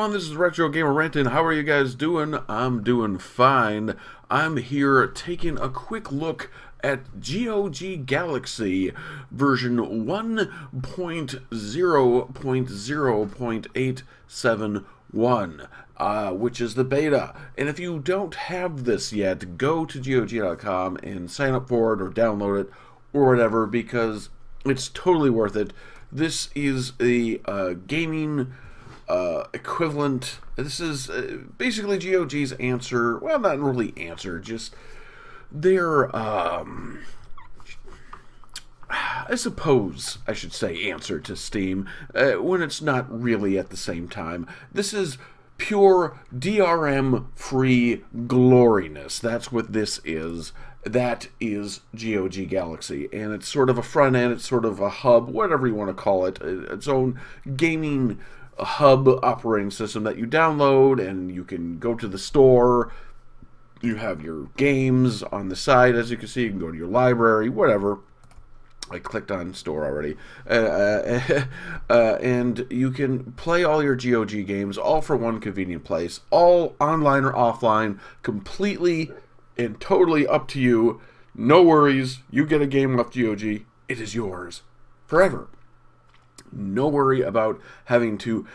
on? This is Retro Gamer Ranting. How are you guys doing? I'm doing fine. I'm here taking a quick look at GOG Galaxy version 1.0.0.871, which is the beta. And if you don't have this yet, go to GOG.com and sign up for it or download it or whatever, because it's totally worth it. This is a gaming equivalent. This is basically GOG's answer. Well, not really answer, just their I suppose I should say answer to Steam, when it's not really at the same time. This is pure DRM free gloriness. That's what this is. That is GOG Galaxy, and it's sort of a front end, it's sort of a hub, whatever you want to call it, its own gaming hub operating system that you download, and you can go to the store. You have your games on the side, as you can see. You can go to your library, whatever. I clicked on store already. And you can play all your GOG games, all for one convenient place, all online or offline, completely and totally up to you. No worries. You get a game off GOG, it is yours forever. No worry about having to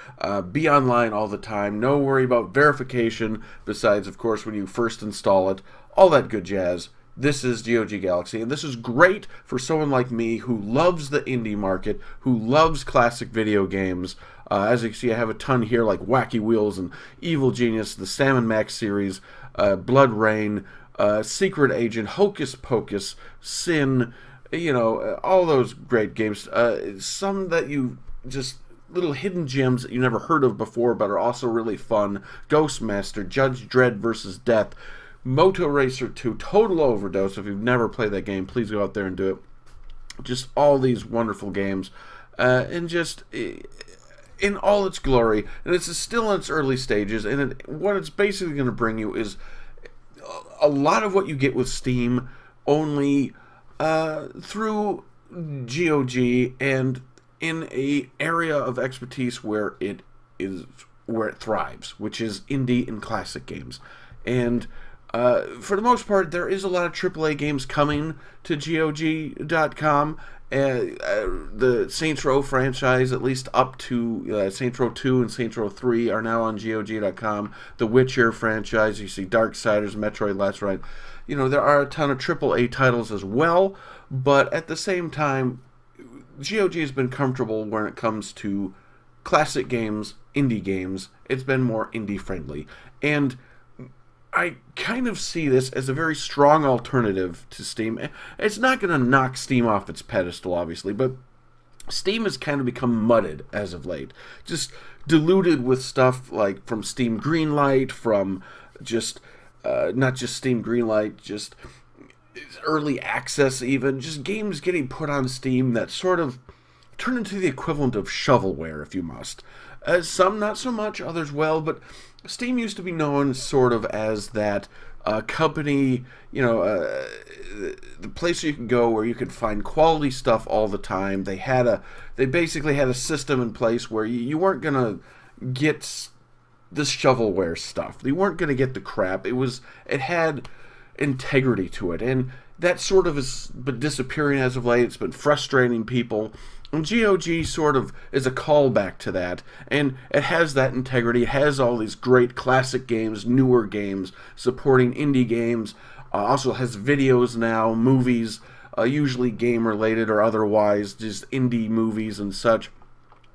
be online all the time. No worry about verification, besides, of course, when you first install it. All that good jazz. This is GOG Galaxy, and this is great for someone like me who loves the indie market, who loves classic video games. As you can see, I have a ton here, like Wacky Wheels and Evil Genius, the Sam and Max series, Blood Rain, Secret Agent, Hocus Pocus, Sin, you know, all those great games. Some that you just, little hidden gems that you never heard of before but are also really fun. Ghostmaster, Judge Dredd vs. Death, Moto Racer 2, Total Overdose. If you've never played that game, please go out there and do it. Just all these wonderful games, and just in all its glory. And it's still in its early stages, and what it's basically going to bring you is a lot of what you get with Steam, only through GOG and in a area of expertise where it thrives, which is indie and classic games. And for the most part, there is a lot of AAA games coming to GOG.com. The Saints Row franchise, at least up to Saints Row 2 and Saints Row 3, are now on GOG.com. The Witcher franchise, you see Darksiders, Metroid Last Ride. You know, there are a ton of AAA titles as well, but at the same time, GOG has been comfortable when it comes to classic games, indie games. It's been more indie friendly. And I kind of see this as a very strong alternative to Steam. It's not going to knock Steam off its pedestal, obviously, but Steam has kind of become mudded as of late. Just diluted with stuff like from Steam Greenlight, from just, not just Steam Greenlight, just early access even. Just games getting put on Steam that sort of turn into the equivalent of shovelware, if you must. Some not so much, others well, but Steam used to be known sort of as that company, you know, the place you can go where you could find quality stuff all the time. They basically had a system in place where you weren't gonna get this shovelware stuff. You weren't gonna get the crap. It had integrity to it, and that sort of has been disappearing as of late. It's been frustrating people. And GOG sort of is a callback to that, and it has that integrity. It has all these great classic games, newer games, supporting indie games. Also has videos now, movies, usually game-related or otherwise, just indie movies and such,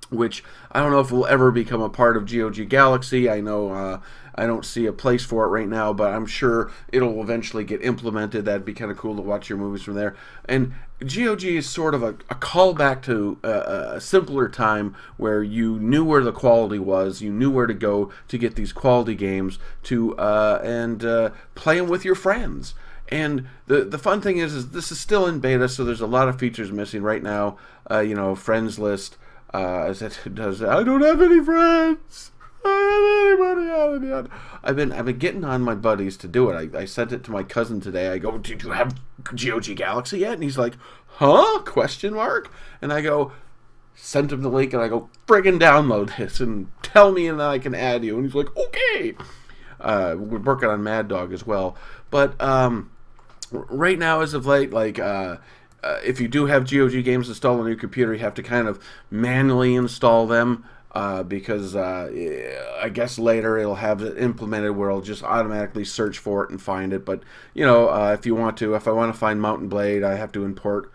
which I don't know if will ever become a part of GOG Galaxy. I know I don't see a place for it right now, but I'm sure it'll eventually get implemented. That'd be kind of cool to watch your movies from there. And GOG is sort of a callback to a simpler time where you knew where the quality was, you knew where to go to get these quality games to play them with your friends. And the fun thing is this is still in beta, so there's a lot of features missing right now. You know, friends list. As it does, I don't have any friends. I don't have anybody. I've been getting on my buddies to do it. I sent it to my cousin today. I go, "Did you have GOG Galaxy yet?" And he's like, "Huh?" ? And I go, Sent him the link, and I go, friggin' download this and tell me, and then I can add you. And he's like, okay. We're working on Mad Dog as well. But right now, as of late, like, if you do have GOG games installed on your computer, you have to kind of manually install them. Because I guess later it'll have it implemented where it'll just automatically search for it and find it. But, if I want to find Mountain Blade, I have to import.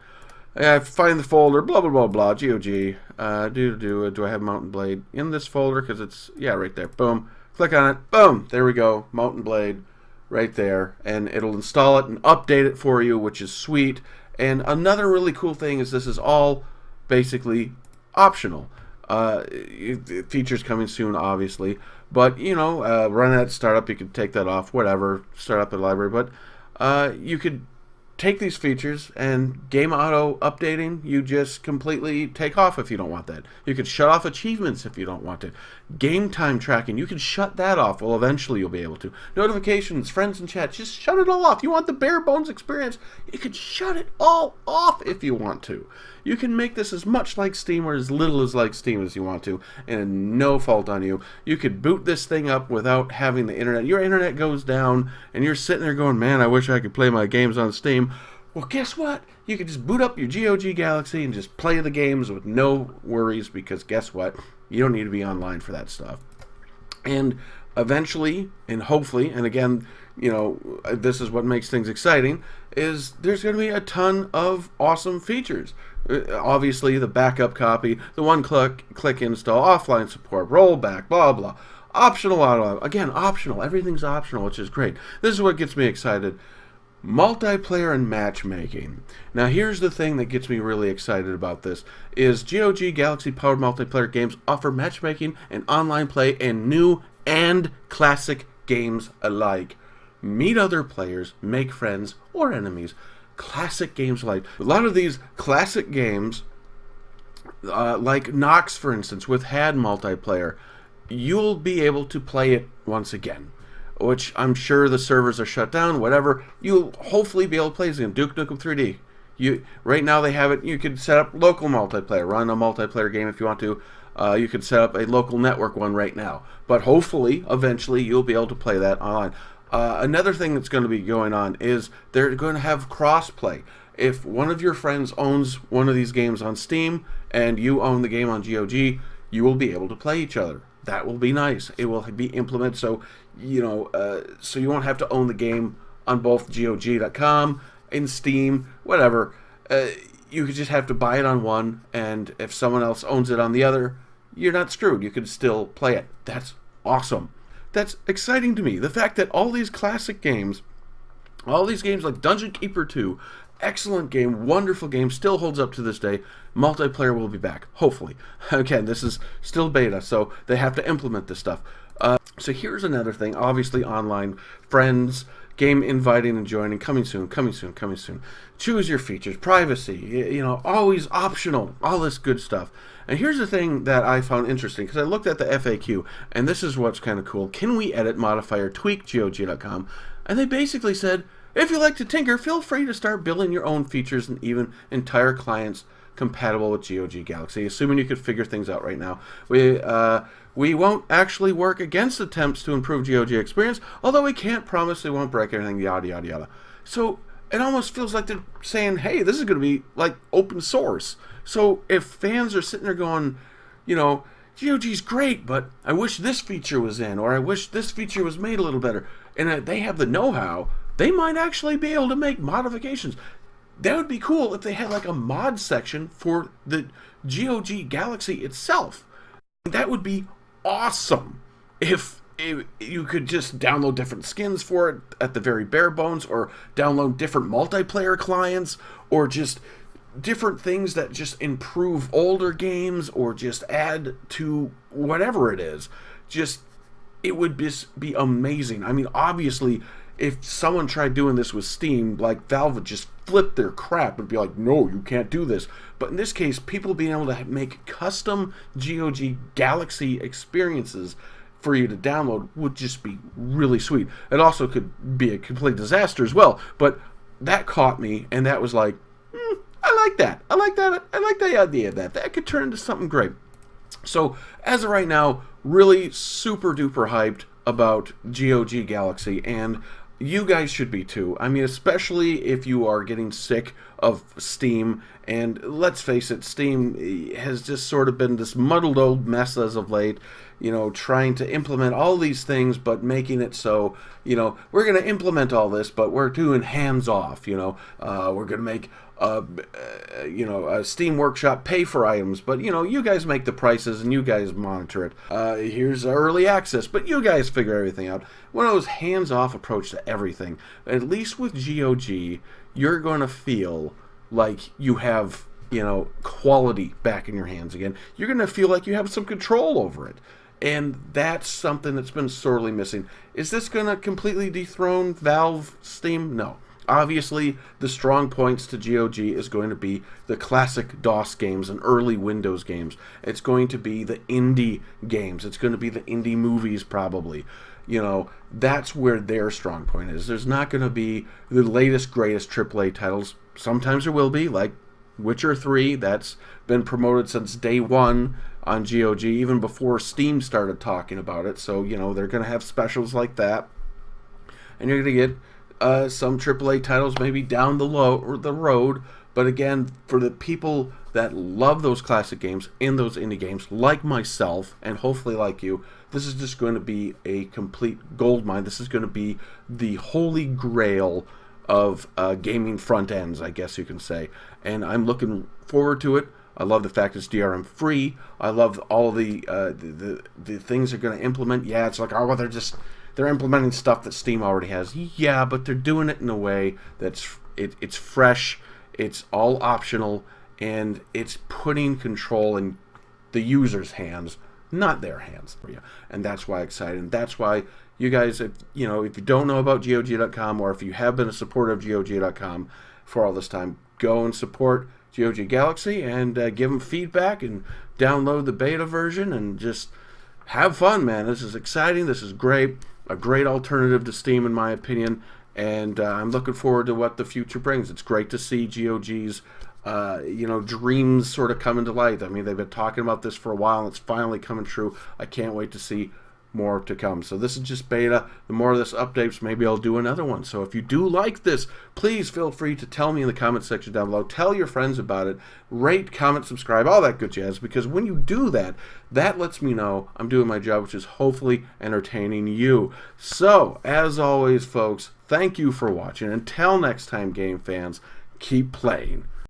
I have to find the folder, blah, blah, blah, blah, GOG. Do I have Mountain Blade in this folder? Because it's, right there. Boom. Click on it. Boom. There we go. Mountain Blade right there. And it'll install it and update it for you, which is sweet. And another really cool thing is this is all basically optional. Features coming soon, obviously, but run that startup, you could take that off, whatever, start up the library, but you could take these features, and game auto updating you just completely take off if you don't want that. You could shut off achievements if you don't want it. Game time tracking, you can shut that off. Well, eventually you'll be able to. Notifications, friends and chat, just shut it all off. You want the bare bones experience, you can shut it all off if you want to. You can make this as much like Steam or as little as like Steam as you want to, and no fault on you. You could boot this thing up without having the internet. Your internet goes down, and you're sitting there going, man, I wish I could play my games on Steam. Well, guess what? You can just boot up your GOG Galaxy and just play the games with no worries, because guess what? You don't need to be online for that stuff. And eventually, and hopefully, and again, this is what makes things exciting, is there's going to be a ton of awesome features. Obviously, the backup copy, the one-click install, offline support, rollback, blah, blah. Optional auto. Again, optional. Everything's optional, which is great. This is what gets me excited. Multiplayer and matchmaking. Now, here's the thing that gets me really excited about this, is GOG Galaxy-powered multiplayer games offer matchmaking and online play in new and classic games alike. Meet other players, make friends or enemies. Classic games alike. A lot of these classic games, like Nox, for instance, with HAD multiplayer, you'll be able to play it once again, which I'm sure the servers are shut down, whatever. You'll hopefully be able to play this game. Duke Nukem 3D. Right now they have it. You could set up local multiplayer, run a multiplayer game if you want to. You could set up a local network one right now. But hopefully, eventually, you'll be able to play that online. Another thing that's going to be going on is they're going to have cross-play. If one of your friends owns one of these games on Steam and you own the game on GOG, you will be able to play each other. That will be nice. It will be implemented so so you won't have to own the game on both GOG.com, in Steam, whatever. You could just have to buy it on one, and if someone else owns it on the other, you're not screwed. You can still play it. That's awesome. That's exciting to me. The fact that all these classic games, all these games like Dungeon Keeper 2, excellent game, wonderful game, still holds up to this day. Multiplayer will be back, hopefully. Again, this is still beta, so they have to implement this stuff. So here's another thing. Obviously, online friends, game inviting and joining, coming soon, coming soon, coming soon. Choose your features, privacy, always optional, all this good stuff. And here's the thing that I found interesting, because I looked at the FAQ, and this is what's kind of cool. Can we edit, modify, or tweak GOG.com? And they basically said, if you like to tinker, feel free to start building your own features and even entire clients compatible with GOG Galaxy, assuming you could figure things out right now. We won't actually work against attempts to improve GOG experience, although we can't promise it won't break everything, yada, yada, yada. So it almost feels like they're saying, hey, this is going to be like open source. So if fans are sitting there going, GOG's great, but I wish this feature was in, or I wish this feature was made a little better, and they have the know-how, they might actually be able to make modifications. That would be cool if they had like a mod section for the GOG Galaxy itself. That would be awesome if you could just download different skins for it at the very bare bones, or download different multiplayer clients, or just different things that just improve older games, or just add to whatever it is. It would just be amazing. I mean, obviously, if someone tried doing this with Steam, like Valve would just flip their crap and be like, no, you can't do this. But in this case, people being able to make custom GOG Galaxy experiences for you to download would just be really sweet. It also could be a complete disaster as well, but that caught me, and that was like, I like that. I like that. I like the idea of that. That could turn into something great. So, as of right now, really super duper hyped about GOG Galaxy, and you guys should be too. I mean, especially if you are getting sick of Steam, and let's face it, Steam has just sort of been this muddled old mess as of late, you know, trying to implement all these things, but making it so, you know, we're going to implement all this, but we're doing hands-off, you know, we're going to make you know, a Steam Workshop pay for items, but you know, you guys make the prices and you guys monitor it. Here's early access, but you guys figure everything out. One of those hands-off approach to everything. At least with GOG, you're going to feel like you have, you know, quality back in your hands again. You're going to feel like you have some control over it. And that's something that's been sorely missing. Is this going to completely dethrone Valve Steam? No. Obviously, the strong points to GOG is going to be the classic DOS games and early Windows games. It's going to be the indie games. It's going to be the indie movies, probably. You know, that's where their strong point is. There's not going to be the latest, greatest AAA titles. Sometimes there will be, like Witcher 3. That's been promoted since day one on GOG, even before Steam started talking about it. So, you know, they're going to have specials like that. And you're going to get some AAA titles maybe down the road, but again, for the people that love those classic games and those indie games, like myself, and hopefully like you, this is just going to be a complete goldmine. This is going to be the holy grail of gaming front ends, I guess you can say, and I'm looking forward to it. I love the fact it's DRM free. I love all the things they're going to implement. Yeah, it's like, oh, well, they're implementing stuff that Steam already has. Yeah, but they're doing it in a way that's it's fresh, it's all optional, and it's putting control in the user's hands, not their hands. And that's why I'm excited. And that's why you guys, if you don't know about GOG.com, or if you have been a supporter of GOG.com for all this time, go and support GOG Galaxy and give them feedback and download the beta version and just have fun, man. This is exciting. This is great. A great alternative to Steam, in my opinion, and I'm looking forward to what the future brings. It's great to see GOG's, dreams sort of coming to light. I mean, they've been talking about this for a while, and it's finally coming true. I can't wait to see more to come. So this is just beta. The more of this updates, maybe I'll do another one. So if you do like this, please feel free to tell me in the comment section down below. Tell your friends about it. Rate, comment, subscribe, all that good jazz, because when you do that, that lets me know I'm doing my job, which is hopefully entertaining you. So, as always, folks, thank you for watching. Until next time, game fans, keep playing